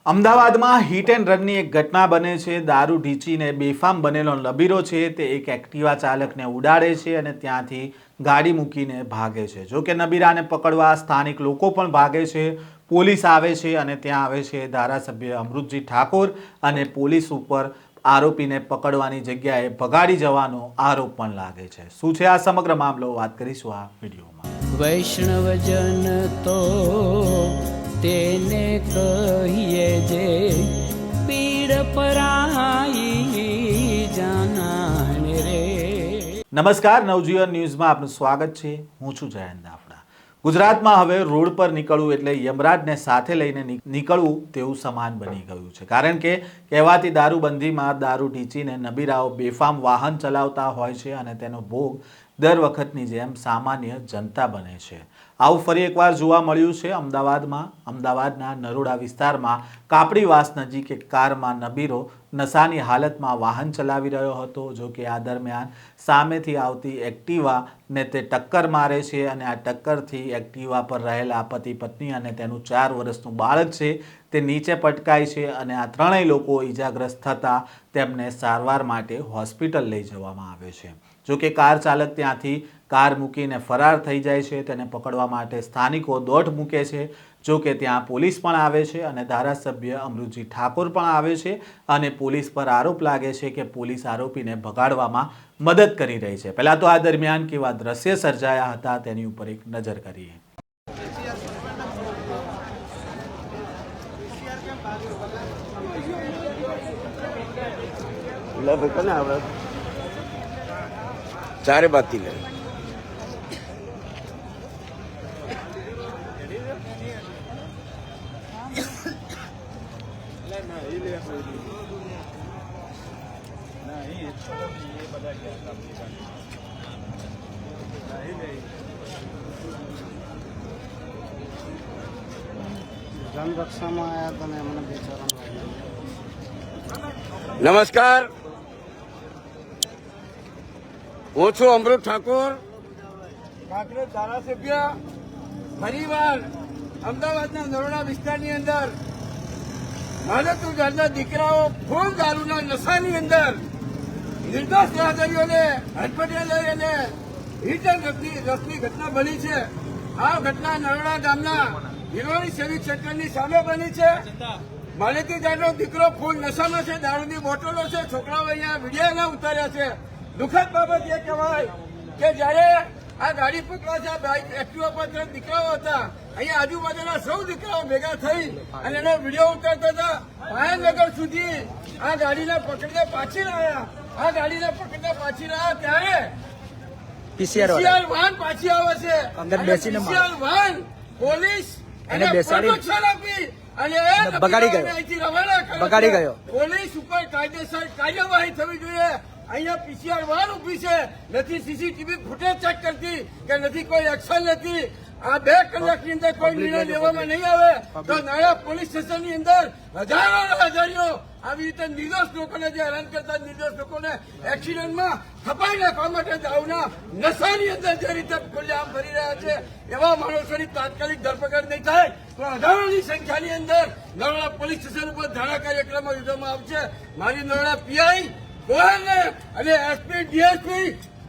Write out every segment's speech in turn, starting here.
અમદાવાદમાં hit and રનની એક ઘટના બને છે। દારૂ ઢીંચીને બેફામ બનેલો નબીરો છે તે એક એક્ટિવા ચાલકને ઉડાડે છે અને ત્યાંથી ગાડી મૂકીને ભાગે છે। જો કે નબીરાને પકડવા સ્થાનિક લોકો પણ ભાગે છે। પોલીસ આવે છે અને ત્યાં આવે છે ધારાસભ્ય અમૃતજી ઠાકોર અને પોલીસ ઉપર આરોપીને પકડવાની જગ્યાએ ભગાડી જવાનો આરોપ પણ લાગે છે। શું છે આ સમગ્ર મામલો, વાત કરીશું આ વિડીયોમાં। વૈષ્ણવજન તો તેને કહીએ જે પીડ પરાઈ જાનાને રે। નમસ્કાર, નવજીવન ન્યૂઝમાં આપનું સ્વાગત છે। હું છું જયંત દાફડા। ગુજરાતમાં હવે રોડ પર નીકળવું એટલે યમરાજને સાથે લઈને નીકળવું તેવું સમાન બની ગયું છે। કારણ કે કહેવાતી દારૂબંધીમાં દારૂ ઢીંચીને નબીરાઓ બેફામ વાહન ચલાવતા હોય છે અને તેનો ભોગ દર વખતની જેમ સામાન્ય જનતા બને છે। આવું ફરી એકવાર જોવા મળ્યું છે અમદાવાદના નરોડા વિસ્તારમાં કાપડીવાસ નજીક એક કારમાં નબીરો નશાની હાલતમાં વાહન ચલાવી રહ્યો હતો। જો કે આ દરમિયાન સામેથી આવતી એક્ટિવાને તે ટક્કર મારે છે અને આ ટક્કરથી એક્ટિવા પર રહેલા પતિ પત્ની અને તેનું 4 વર્ષનું બાળક છે તે નીચે પટકાય છે અને આ ત્રણેય લોકો ઈજાગ્રસ્ત થતાં તેમને સારવાર માટે હોસ્પિટલ લઈ જવામાં આવે છે। જો કે કાર ચાલક ત્યાંથી કાર મૂકીને ફરાર થઈ જાય છે। તેને પકડવા માટે સ્થાનિકો દોટ મૂકે છે। જો કે ત્યાં પોલીસ પણ આવે છે અને ધારાસભ્ય અમૃતજી ઠાકોર પણ આવે છે અને પોલીસ પર આરોપ લાગે છે કે પોલીસ આરોપીને ભગાડવામાં મદદ કરી રહી છે। પહેલાં તો આ દરમિયાન કેવા દ્રશ્ય સર્જાયા હતા તેની ઉપર એક નજર કરીએ। चारे बाती ले જન રક્ષામાં આવ્યા હતા ને એમને બેચારા नमस्कार, હું છું અમૃત ઠાકોર, કાંકરેજ ધારાસભ્ય। ફરીવાર અમદાવાદના નરોડા વિસ્તારની અંદર માદક જાતના દીકરાઓ ફૂલ દારૂના નશાની અંદર નિર્દોષ રાહદારીઓને હડપટીએ લઈ અને હિટ એન્ડ રનની ઘટના બની છે। આ ઘટના નરોડા ગામના હિરોની સેવી ક્ષેત્રની સામે બની છે। માલિકી જાતનો દીકરો ફૂલ નશામાં છે, દારૂની બોટલો છે, છોકરાઓ અહીંયા વિડીયોના ઉતાર્યા છે। દુઃખદ બાબત એ કહેવાય કે જયારે આ ગાડી પકડવા બાઇક એક્ટિવા પર 3 દીકરાઓ હતા, અહીંયા આજુબાજુના સૌ દીકરાઓ ભેગા થઈ અને એનો વિડીયો ઉતારતા હતા। ભાયનગર સુધી આ ગાડીને પકડીને પાછી લાયા। આ ગાડીને પકડીને પાછી લાયા ત્યારે પીસીઆર વાહન પાછી આવે છે। અંદર બેસીને પીસીઆર વાહન પોલીસ એને પ્રોટેક્શન આપી અને બગાડી ગયો। પોલીસ ઉપર કાયદેસર કાર્યવાહી થવી જોઈએ। અહીંયા પીસીઆર વાન ઉભી છે, નથી સીસીટીવી ફૂટેજ ચેક કરતી કે નથી કોઈ એક્શન લેતી। આ 2 કલાકની અંદર કોઈ નિર્ણય લેવામાં નહીં આવે તો નાણા પોલીસ સ્ટેશનની અંદર હજારો આવી રીતે નિર્દોષ લોકોને જે હેરાન કરતા નિર્દોષ લોકોને એક્સિડન્ટમાં થપાઈ નાખવા માટે દારૂના નશાની અંદર જે રીતે ખુલ્લેઆમ ફરી રહ્યા છે એવા માણસોની તાત્કાલિક ધરપકડ નહીં થાય તો હજારોની સંખ્યાની અંદર નરોડા પોલીસ સ્ટેશન ઉપર ધારા કાર્યક્રમો યોજવામાં આવશે। મારી નરોડા પીઆઈ ગોયલને અને એસપી ડીએસપી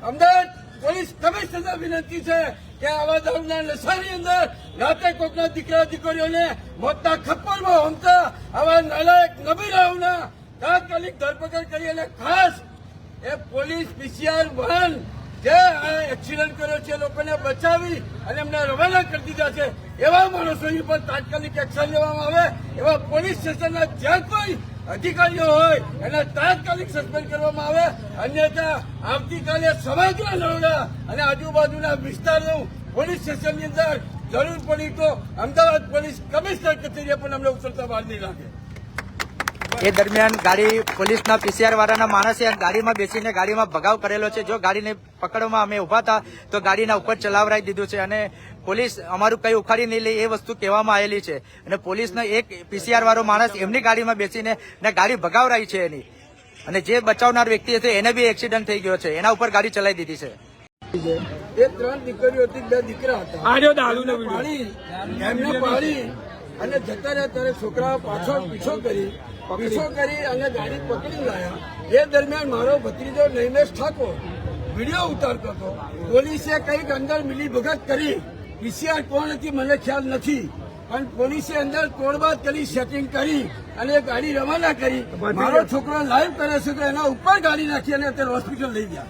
અમદાવાદ પોલીસ કમિશનરને વિનંતી છે કે આવા દારૂના નશાની અંદર રાતે કોકના દીકરા દીકરીઓને મોતના ખપ્પરમાં હોમતા આવા નાલાયક નબીરાઓના તાત્કાલિક ધરપકડ કરી અને ખાસ એ પોલીસ પીસીઆર વાહન જે એક્સિડન્ટ કર્યો છે લોકોને બચાવી અને એમને રવાના કરી દીધા છે એવા માણસોની પર તાત્કાલિક એક્શન લેવામાં આવે। એવા પોલીસ સ્ટેશનના જ્યાં કોઈ અધિકારીઓ હોય એને તાત્કાલિક સસ્પેન્ડ કરવામાં આવે। અન્યથા આવતીકાલે સમગ્ર નરોડા અને આજુબાજુના વિસ્તારનું પોલીસ સ્ટેશનની અંદર જરૂર પડી તો અમદાવાદ પોલીસ કમિશનર કચેરીએ પણ અમને ઉતરતા બહાર નહીં લાગે। એ દરમિયાન ગાડી પોલીસના પીસીઆર વાળાના માણસે ગાડીમાં બેસીને ગાડીમાં ભગાવ કરેલો છે। જો ગાડીને પકડવામાં અમે ઉભા હતા તો ગાડીના ઉપર ચલાવરાઈ દીધું છે અને પોલીસ અમારું કઈ ઉખાડી નહીં લે એ વસ્તુ કહેવામાં આવેલી છે અને પોલીસનો એક પીસીઆર વાળો માણસ એમની ગાડીમાં બેસીને ગાડી ભગાવરાઈ છે એની અને જે બચાવનાર વ્યક્તિ હતો એને બી એક્સિડન્ટ થઈ ગયો છે, એના ઉપર ગાડી ચલાવી દીધી છે। એ 3 દીકરીઓ હતી, 2 દીકરા હતા। એમને પાડી અને જતા રહ્યા ત્યારે છોકરાઓ પાછળ પીછો કરી અને ગાડી પકડી લાયા. એ દરમિયાન મારો ભત્રીજો નૈમેશ ઠાકોર વિડીયો ઉતારતો હતો. પોલીસે કંઈક અંદર મિલીભગત કરી. પીસીઆર કોણ હતી મને ખ્યાલ નથી, પણ પોલીસે અંદર તોડબાદ કરી, સેટિંગ કરી અને ગાડી રવાના કરી. મારો છોકરો લાઈવ કરે છે તો એના ઉપર ગાડી નાખી અને અત્યારે હોસ્પિટલ લઈ ગયા.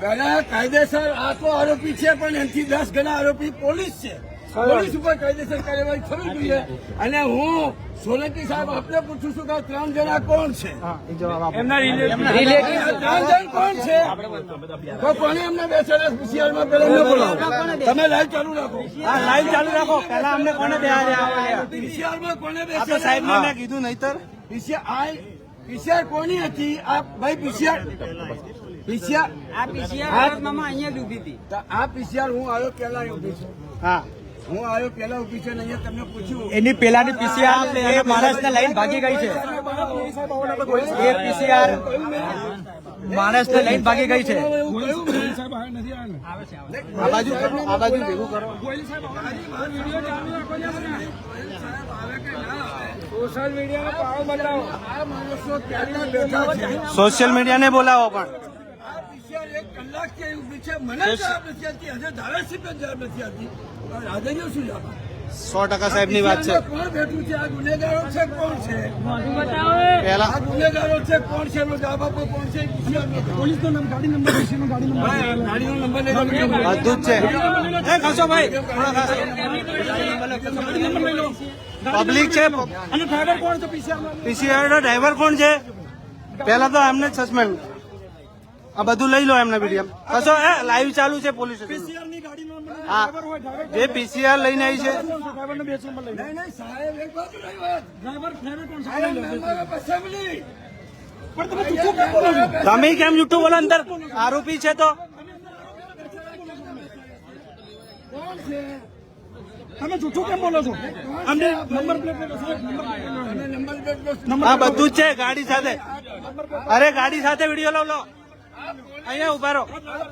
પહેલા કાયદેસર આ તો આરોપી છે, પણ એનાથી 10 ગણા આરોપી પોલીસ છે. પોલીસ ઉપર કાયદેસર કાર્યવાહી થવી જોઈએ. અને હું સોલંકી સાહેબ આપને પૂછું છું કે 3 જણા કોણ છે? એમના રિલેટિવ 3 જણ કોણ છે? તો કોને એમને બેસાડ્યા પીસીઆરમાં? પેલા બોલાવો. તમે લાઈવ ચાલુ રાખો. લાઈવ ચાલુ રાખો. પહેલા અમને કોને પીસીઆરમાં કોને બેસાડ્યા? સાહેબ મેં કીધું નહીતર પીસીઆર કોની હતી? આ ભાઈ પીસીઆર આ પીસીઆર મામા અહીંયા જ ઊભી હતી. આ પીસીઆર હું આવ્યો પેલા ઉભી છું. હા હું આવ્યો પેલા ઉભી છે ને અહીંયા તમને પૂછ્યું. એની પેલાની પીસીઆર એ માણસને લઈને ભાગી ગઈ છે. એ પીસીઆર માણસને લઈને ભાગી ગઈ છે. આ બાજુ ભેગું કરો. સોશિયલ મીડિયાનો પાવર બતાવો. આ માણસો ક્યારના બેઠા છે. સોશિયલ મીડિયાને બોલાવો. પણ આ પીસીઆર 1 કલાકથી ઊભી છે. મને જવાબ નથી આપતી. હજુ ધારાસભ્ય જવાબ નથી આપતી. રાજાજીઓ શું જવાબ? 100% સાહેબની વાત છે. કોણ બેઠું છે? આ ગુનેગારો છે? કોણ છે? પહેલા આ ગુનેગારો છે? કોણ છે? એનો જવાબ આપો. કોણ છે? પોલીસનો નામ, ગાડી નંબર, ગાડીનો નંબર બધું જ છે. પબ્લિક છે. અને ડ્રાઈવર કોણ છે? પીસીઆર નો ડ્રાઈવર કોણ છે? પહેલા તો એમને સસ્પેન્ડ. આ બધું લઈ લો એમના વિડીયો. કશો લાઈવ ચાલુ છે પોલીસ સ્ટેશન. હા, જે પીસીઆર લઈને આવી છે. નહીં સાહેબ, એક બાજુ નહીં વાત. ડ્રાઈવર કોણ છે? Member of assembly. પણ તમે જૂઠું કેમ બોલો છો? તમે કેમ જૂઠું બોલો? અંદર આરોપી છે તો કોણ છે? તમે જૂઠું કેમ બોલો છો? અમને નંબર પ્લેટ અને નંબર પ્લેટ આ બધું જ છે ગાડી સાથે. અરે ગાડી સાથે વિડીયો લો. અહીંયા ઉભા રહો.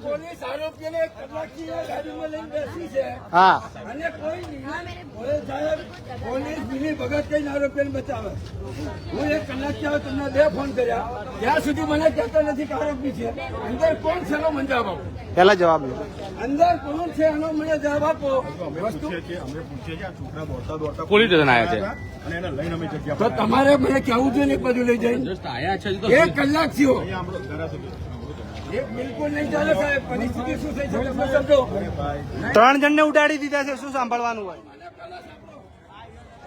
પોલીસ આરોપીને 1 કલાકથી આ ગાડીમાં લઈને બેસી છે. હા, અને કોઈ સાહેબ પોલીસ મિલી ભગત કઈ આરોપીને બચાવે. હું 1 કલાકથી આવ્યો, તમને 2 ફોન કર્યા. ત્યાં સુધી મને કહેતા નથી કે આરોપી છે. અંદર કોણ છે એનો મને જવાબ આપો. પહેલા જવાબ લો. અંદર કોણ છે એનો મને જવાબ આપો. વસ્તુ પોલીસ સ્ટેશન આવ્યા છે. તો તમારે મને કહેવું જોઈએ ને એક બાજુ લઈ જઈને. 1 કલાક થયો. બિલકુલ નહીં ચાલે સાહેબ. પરિસ્થિતિ શું થઈ શકે તમે સમજો. 3 જણને ઉડાડી દીધા છે. શું સાંભળવાનું હોય?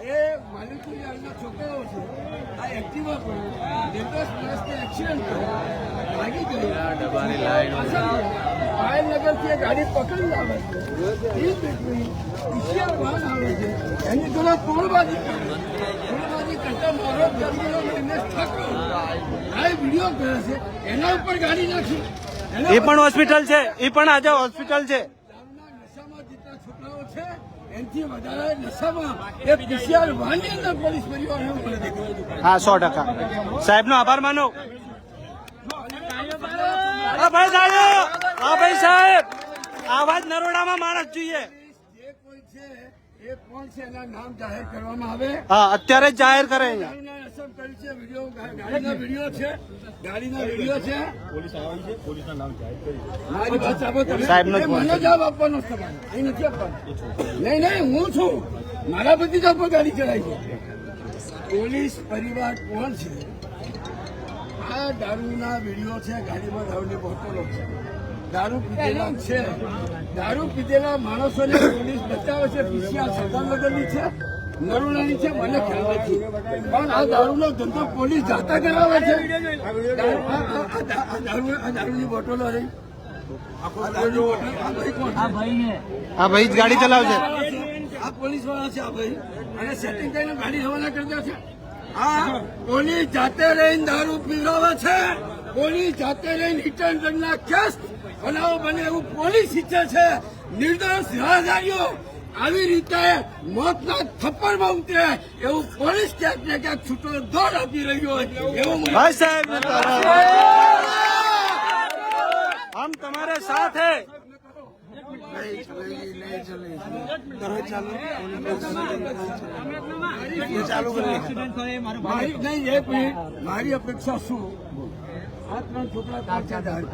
એ માલિકુલ યારના છોકરાઓ છે. આ એક્ટિવા પર નિર્દોષ માણસને એક્સિડન્ટ કર્યો, લાગી ગઈ. પાયલનગરથી એ ગાડી પકડી આવે છે. ઈ બેટરી પીસીઆર વાહન આવે છે. એની જોડે તોડબાજી કરતા મારો જન્મેલો નૈમેશ ઠાકોર આ વિડીયો કરે છે. એના ઉપર ગાડી નાખી. એ પણ હોસ્પિટલ છે. એ પણ આજે હોસ્પિટલ છે. નશામાં જેટલા છોકરાઓ છે એનાથી વધારે નશામાં એ પીસીઆર વાહનની અંદર પોલીસ પરિવાર એવું મને દેખાય. હા, 100%. સાહેબ નો આભાર માનો. હા ભાઈ સાહેબ, હા ભાઈ સાહેબ, આવા જ નરોડામાં માણસ જોઈએ. જે કોઈ છે એ કોણ છે એના નામ જાહેર કરવામાં આવે. હા, અત્યારે જ જાહેર કરે અહીંયા. ગાડીના રસમ કરી છે. વિડીયો ગાડીના વિડીયો છે. ગાડીના વિડીયો છે. મારી વાત સાંભળો તમે. સાહેબનો જ એ મને જવાબ આપવાનો છે તમારે. અહીં નથી આપવાનો. નહીં હું છું. મારા ભતીજા પર ગાડી ચલાવી છે. પોલીસ પરિવાર કોણ છે? આ દારૂના વિડીયો છે. ગાડીમાં દારૂની બોટલો છે. દારૂ પીધેલા છે. દારૂ પીધેલા માણસોને પોલીસ બચાવે છે. પીસીઆર સરદારનગરની છે, નરોડાની છે, મને ખ્યાલ નથી. પણ આ દારૂનો ધંધો પોલીસ જાતા કરાવે છે. આ દારૂની બોટલો રહી. આ દારૂની બોટલ આ ભાઈ કોણ છે? હા ભાઈ જ ગાડી ચલાવશે. આ પોલીસ વાળા છે. આ ભાઈ અને સેટિંગ કરીને ગાડી રવાના કરી દે છે. આ પોલીસ જાતે રહીને દારૂ પીવડાવે છે. પોલીસ જાતે રહીને હિટ એન્ડ રનના કેસ બનાવો બને એવું પોલીસ ઈચ્છે છે. નિર્દોષ રાહદારીઓ આવી રીતે મોતના થપ્પડમાં ઉતરે એવું પોલીસ ક્યાંક ને ક્યાંક છૂટો દોર આપી રહ્યો હોય એવું મને ભાઈ સાહેબ, हम तुम्हारे साथ है. મારી નહીં, એક મિનિટ, મારી અપેક્ષા શું? આ ત્રણ છોકરા પાછા ધાડ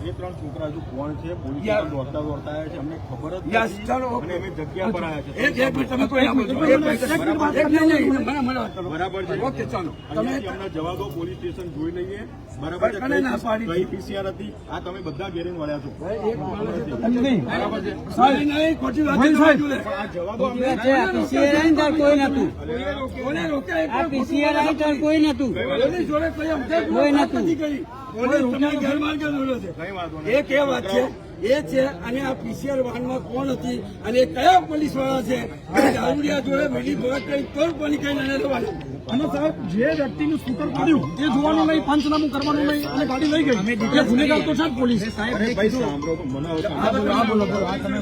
એ ત્રણ છોકરા હજુ કોણ છે પોલીસ યાર. દોડતા દોડતા આવ્યા છે અમને ખબર જ યસ, નથી. ચાલો. અને અમે જગ્યા પર આવ્યા છે એક મિનિટ, તમે કોઈ ના બોલશો. એક મિનિટ, નહીં, મને વાત કરો. બરાબર છે ઓકે, ચાલો. તમે અહીંયાથી અમને જવા દો પોલીસ સ્ટેશન જોઈ લઈએ બરાબર છે પણ ના પાડી. કઈ પીસીઆર હતી આ તમે બધા ઘેરીને વળ્યા છો એક માણસ છે. નહીં બરાબર છે. સાહેબ, નહીં, ખોટી વાત છે તમારી જોડે. આ જવા દો અમને કોને રોક્યા? એક કોઈ નતું પોલીસ જોડે કોઈ અમથે જ કોઈ વાત નતું. નથી કરી. પોલીસ તમને ગેરમાર્ગે દોર્યો છે. કઈ વાંધો નહીં એક એ વાત છે, એ છે, અને આ પીસીઆર વાનમાં કોણ હતી અને એ કયા પોલીસ વાળા છે એ દારૂડિયા જોડે મિલી ભગત કરી તો પોલી કઈ ના લેવાનું. અને સાહેબ જે વ્યક્તિનું સ્કૂટર પડ્યું એ જોવાનું નહીં, પંચનામું કરવાનું નહીં અને ગાડી લઈ ગઈ એ ગુનેગાર તો છે જ પોલીસ. અરે ભાઈ સાંભળો તો મને હવે આ બોલો, આ બોલો, બોલો. આ તમે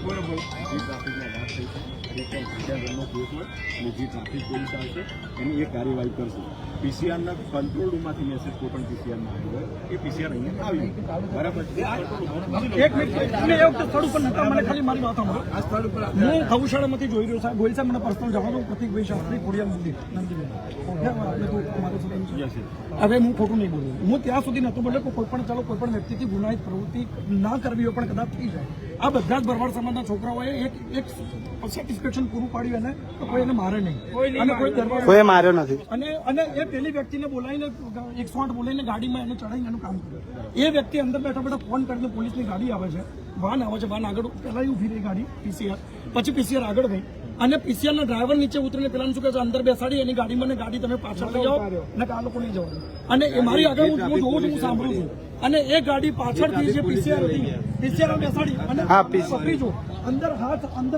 બોલો, બોલો. જે ટ્રાફિકમાં વાત થઈ છે જે કંઈ બીજા ઘરનો કેસ હોય અને જે ટ્રાફિક પોલીસ આવશે એની એક કાર્યવાહી કરશે પીસીઆરના કંટ્રોલ રૂમમાંથી મેસેજ કોઈ પણ પીસીઆરમાં આવ્યો હોય એ પીસીઆર અહીંયા આવ્યું બરાબર છે એક મિનિટ, તમે એ વખતે સ્થળ ઉપર નતા, મને ખાલી મારી વાત સાંભળો. આ સ્થળ ઉપર હું ગૌશાળામાંથી જોઈ રહ્યો સાહેબ, ગોયલ સાહેબ મને પર્સનલ જવા દો. પ્રતિકભાઈ શાસ્ત્રી ખોડિયાર મંદિર હવે હું ખોટું નહીં બોલું, હું ત્યાં સુધી નતો બોલ્યો કે કોઈ પણ ચાલો કોઈ પણ વ્યક્તિથી ગુનાહિત પ્રવૃત્તિ ના કરવી હોય પણ કદાચ થઈ જાય. આ બધા જ ભરવાડ સમાજના છોકરાઓએ એક સેટિસ્ફેક્શન પૂરું પાડ્યું એને તો કોઈ એને મારે નહીં અને કોઈ દરવાજો કોઈ માર્યો નથી. અને એ પેલી વ્યક્તિને બોલાવીને 108 બોલાવીને ગાડીમાં એને ચડાવીને એનું કામ કર્યું. એ વ્યક્તિ અંદર બેઠા બેઠા ફોન કરીને પોલીસની ગાડી આવે છે, વાન આવે છે, વાન આગળ પહેલા ઉભી રહી ગાડી પીસીઆર, પછી પીસીઆર આગળ ગઈ અને પીસીઆરના ડ્રાઈવર નીચે ઉતરીને પેલા શું કહે છે અંદર બેસાડી એની ગાડીમાં ને ગાડી તમે પાછળ લઈ જાઓ ને આ લોકો નહીં જવાનું. અને એ મારી આગળ હું જોઉં છું, હું સાંભળું છું અને એ ગાડી પાછળથી જે પીસીઆર હતી પીસીઆર બેસાડી અને પકડી જો અંદર હાથ અંદર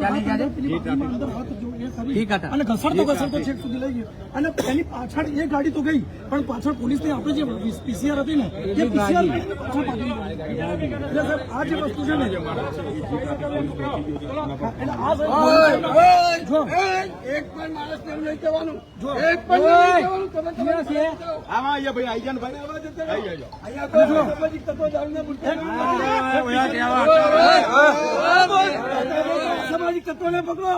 પેલી ગાડીમાં અંદર હાથ જો એ કરી અને ઘસડતો છેક સુધી લઈ ગયો અને એની પાછળ એ ગાડી તો ગઈ પણ પાછળ પોલીસની આપણે જે પીસીઆર હતી ને એ પીસીઆર પાછળ પાછી ગઈ. એટલે સાહેબ આ જે વસ્તુ છે ને એટલે આ જો એક પણ માણસ ને એમ નહીં કહેવાનું. એક પણ નહીં કહેવાનું. તમે આમાં અહીંયા ભાઈ આઈ જાને ભાઈ અહીંયા કોઈ સામાજિક તત્વો દારૂને ભૂલતા સામાજિક તત્વોને પકડો.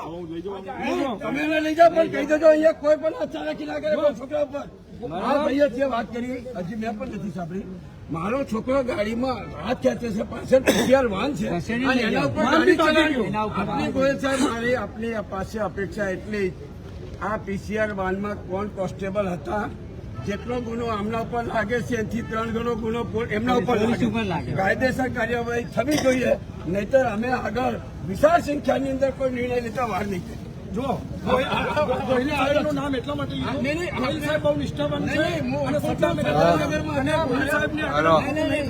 તમે એને લઈ જાઓ પણ કહી દેજો અહીંયા કોઈ પણ અચાનક ના કરે કોઈ છોકરા ઉપર. આ ભાઈએ જે વાત કરી હજી મેં પણ નથી સાંભળી. મારો છોકરો ગાડીમાં હાથ ખેંચે છે, પાછળ પીસીઆર વાન છે અને એના ઉપર ગાડી ચલાવી. આપની ગોયલ સાહેબ, મારી આપની પાસે અપેક્ષા એટલી જ, આ પીસીઆર વાનમાં કોણ કોન્સ્ટેબલ હતા, જેટલો ગુનો આમના ઉપર લાગે છે એનાથી 3 ગણો ગુનો એમના ઉપર લાગે. કાયદેસર કાર્યવાહી થવી જોઈએ, નહીતર અમે આગળ વિશાળ સંખ્યાની અંદર કોઈ નિર્ણય લેતા વાર નહીં કરીએ. જો ગોહિલ સાહેબનું નામ એટલા માટે લીધું. નહીં, નહીં, ગોહિલ સાહેબ બહુ નિષ્ઠાવાન છે નહીં, હું અને સત્તા મેં ગાંધીનગરમાં અને ગોહિલ સાહેબને નહીં, નહીં.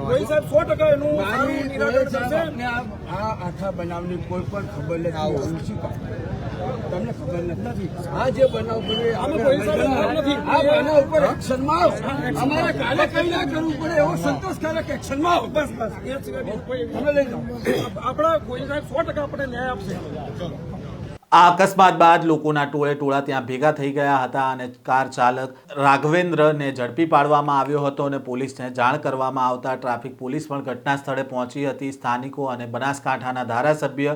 ગોહિલ સાહેબ 100% એનું સારું મારી નિરાકરણ કરશે. આપને આ આખા બનાવની કોઈ પણ ખબર નથી. હું શું કહું? તમને ખબર નથી. આ જે બનાવ બન્યો આમાં કોઈ સાહેબ નામ નથી. આ બનાવ ઉપર એક્શનમાં આવો. અમારે કાલે કઈ ના કરવું પડે એવો સંતોષકારક એક્શનમાં આવો. બસ એ સિવાય બીજું કોઈ તમે લઈ જાઓ. આપણા ગોહિલ સાહેબ 100% આપણે ન્યાય આપશે. આ અકસ્માત બાદ લોકોના ટોળા ત્યાં ભેગા થઈ ગયા હતા અને કાર ચાલક રાઘવેન્દ્રને ઝડપી પાડવામાં આવ્યો હતો અને પોલીસને જાણ કરવામાં આવતા ટ્રાફિક પોલીસ પણ ઘટના સ્થળે પહોંચી હતી. સ્થાનિકો અને બનાસકાંઠાના ધારાસભ્ય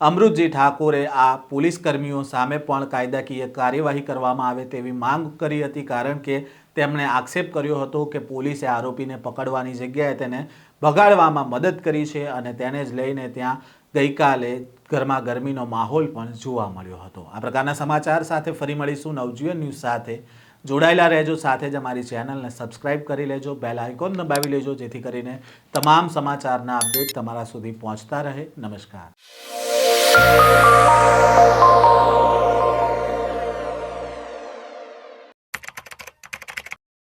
અમૃતજી ઠાકોરે આ પોલીસ કર્મીઓ સામે પણ કાયદાકીય કાર્યવાહી કરવામાં આવે તેવી માંગ કરી હતી, કારણ કે તેમણે આક્ષેપ કર્યો હતો કે પોલીસે આરોપીને પકડવાની જગ્યાએ તેને ભગાડવામાં મદદ કરી છે અને તેને જ લઈને ત્યાં ગઈકાલે ગરમા ગરમીનો માહોલ પણ જોવા મળ્યો હતો. આ પ્રકારના સમાચાર સાથે ફરી મળીશું નવજીવન ન્યૂઝ સાથે. જોડાયેલા રહેજો, સાથે જ અમારી ચેનલને સબસ્ક્રાઇબ કરી લેજો, બેલ આઇકોન દબાવી લેજો, જેથી કરીને તમામ સમાચારના અપડેટ તમારા સુધી પહોંચતા રહે. નમસ્કાર.